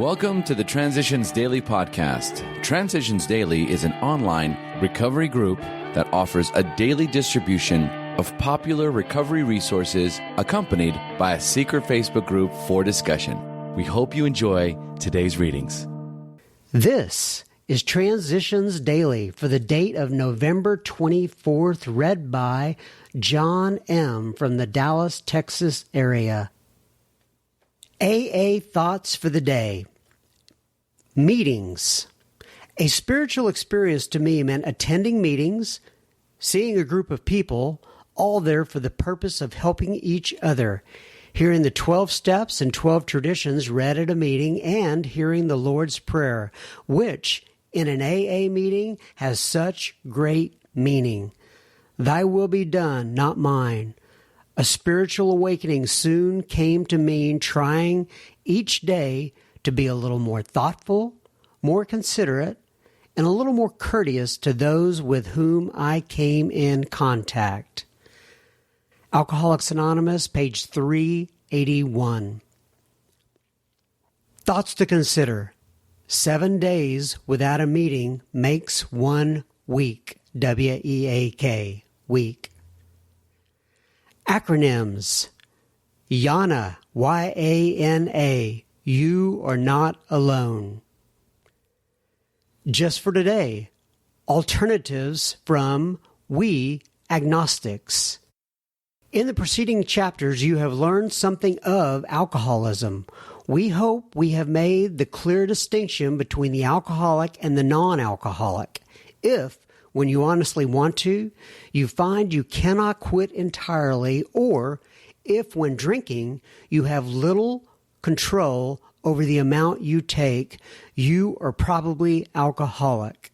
Welcome to the Transitions Daily podcast. Transitions Daily is an online recovery group that offers a daily distribution of popular recovery resources accompanied by a secret Facebook group for discussion. We hope you enjoy today's readings. This is Transitions Daily for the date of November 24th, read by John M. from the Dallas, Texas area. AA Thoughts for the Day. Meetings. A spiritual experience to me meant attending meetings, seeing a group of people, all there for the purpose of helping each other, hearing the 12 steps and 12 traditions read at a meeting, and hearing the Lord's Prayer, which, in an AA meeting, has such great meaning. Thy will be done, not mine. A spiritual awakening soon came to mean trying each day to be a little more thoughtful, more considerate, and a little more courteous to those with whom I came in contact. Alcoholics Anonymous, page 381. Thoughts to consider. 7 days without a meeting makes 1 week. W-E-A-K, week. Acronyms. YANA, Y-A-N-A, you are not alone. Just for today, alternatives from We Agnostics. In the preceding chapters, you have learned something of alcoholism. We hope we have made the clear distinction between the alcoholic and the non-alcoholic. If, when you honestly want to, you find you cannot quit entirely, or if, when drinking, you have little control over the amount you take, you are probably alcoholic.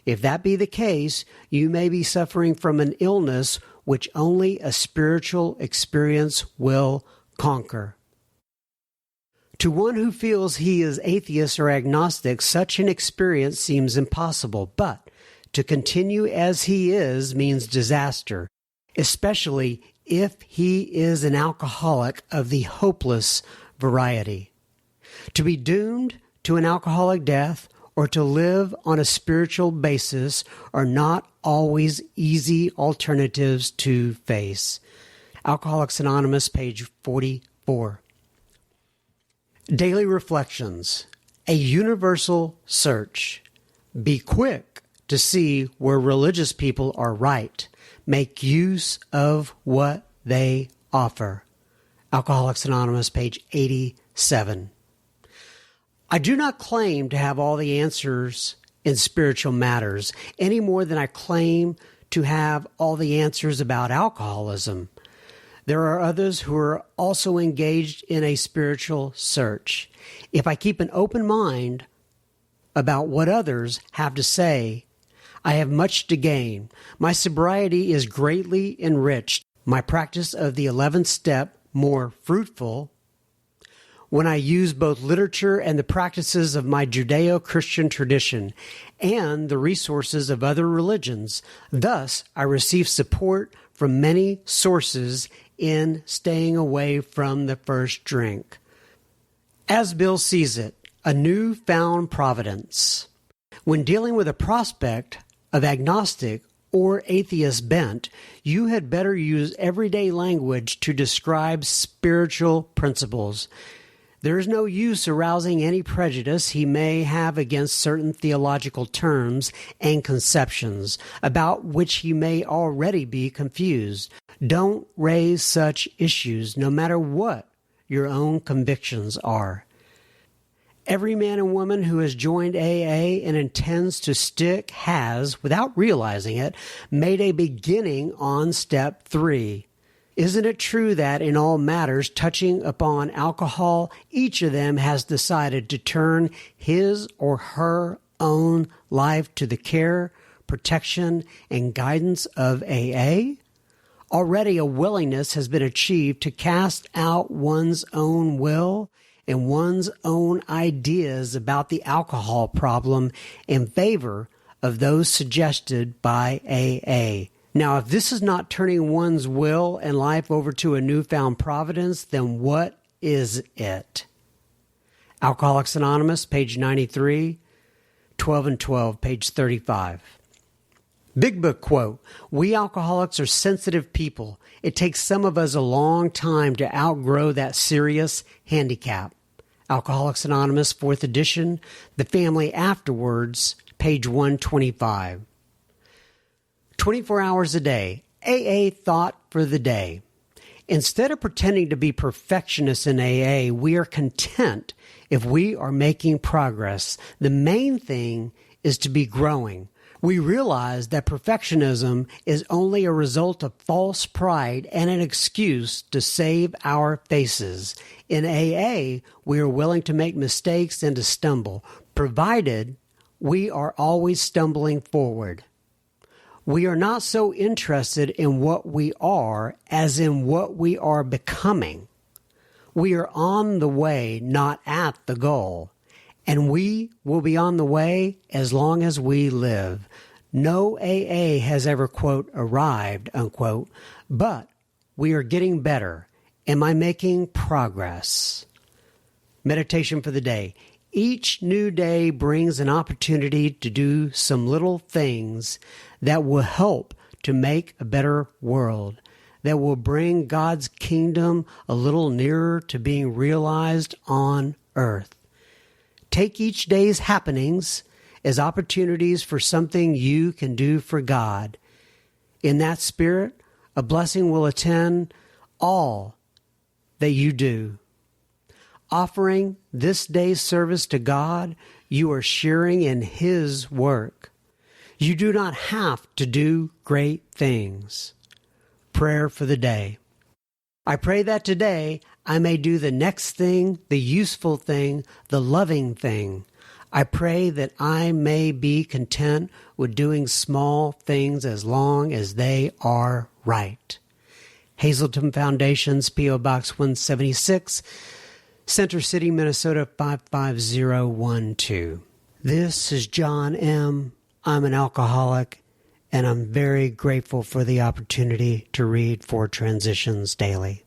If that be the case, you may be suffering from an illness which only a spiritual experience will conquer. To one who feels he is atheist or agnostic, such an experience seems impossible, but to continue as he is means disaster, especially if he is an alcoholic of the hopeless variety. To be doomed to an alcoholic death or to live on a spiritual basis are not always easy alternatives to face. Alcoholics Anonymous, page 44. Daily Reflections. A universal search. Be quick to see where religious people are right. Make use of what they offer. Alcoholics Anonymous, page 87. I do not claim to have all the answers in spiritual matters any more than I claim to have all the answers about alcoholism. There are others who are also engaged in a spiritual search. If I keep an open mind about what others have to say, I have much to gain. My sobriety is greatly enriched, my practice of the 11th step more fruitful, when I use both literature and the practices of my Judeo-Christian tradition and the resources of other religions. Thus, I receive support from many sources in staying away from the first drink. As Bill sees it, a newfound providence. When dealing with a prospect of agnostic or atheist bent, you had better use everyday language to describe spiritual principles. There is no use arousing any prejudice he may have against certain theological terms and conceptions about which he may already be confused. Don't raise such issues, no matter what your own convictions are. Every man and woman who has joined AA and intends to stick has, without realizing it, made a beginning on step 3. Isn't it true that in all matters touching upon alcohol, each of them has decided to turn his or her own life to the care, protection, and guidance of AA? Already a willingness has been achieved to cast out one's own will and one's own ideas about the alcohol problem in favor of those suggested by AA. Now, if this is not turning one's will and life over to a newfound providence, then what is it? Alcoholics Anonymous, page 93, 12 and 12, page 35. Big Book quote, "We alcoholics are sensitive people. It takes some of us a long time to outgrow that serious handicap." Alcoholics Anonymous, 4th edition, The Family Afterwards, page 125. 24 hours a day, AA thought for the day. Instead of pretending to be perfectionists in AA, we are content if we are making progress. The main thing is to be growing. We realize that perfectionism is only a result of false pride and an excuse to save our faces. In AA, we are willing to make mistakes and to stumble, provided we are always stumbling forward. We are not so interested in what we are as in what we are becoming. We are on the way, not at the goal. And we will be on the way as long as we live. No AA has ever, quote, arrived, unquote, but we are getting better. Am I making progress? Meditation for the day. Each new day brings an opportunity to do some little things that will help to make a better world, that will bring God's kingdom a little nearer to being realized on earth. Take each day's happenings as opportunities for something you can do for God. In that spirit, a blessing will attend all that you do. Offering this day's service to God, you are sharing in His work. You do not have to do great things. Prayer for the day. I pray that today I may do the next thing, the useful thing, the loving thing. I pray that I may be content with doing small things as long as they are right. Hazelton Foundation's P.O. Box 176, Center City, Minnesota 55012. This is John M. I'm an alcoholic, and I'm very grateful for the opportunity to read for Transitions Daily.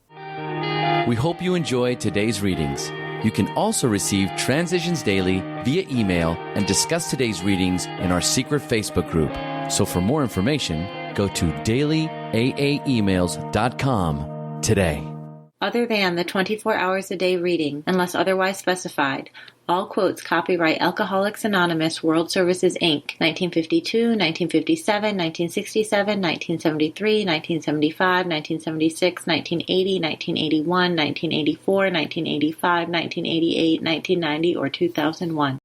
We hope you enjoyed today's readings. You can also receive Transitions Daily via email and discuss today's readings in our secret Facebook group. So for more information, go to dailyaaemails.com today. Other than the 24 hours a day reading, unless otherwise specified, all quotes copyright Alcoholics Anonymous World Services, Inc., 1952, 1957, 1967, 1973, 1975, 1976, 1980, 1981, 1984, 1985, 1988, 1990, or 2001.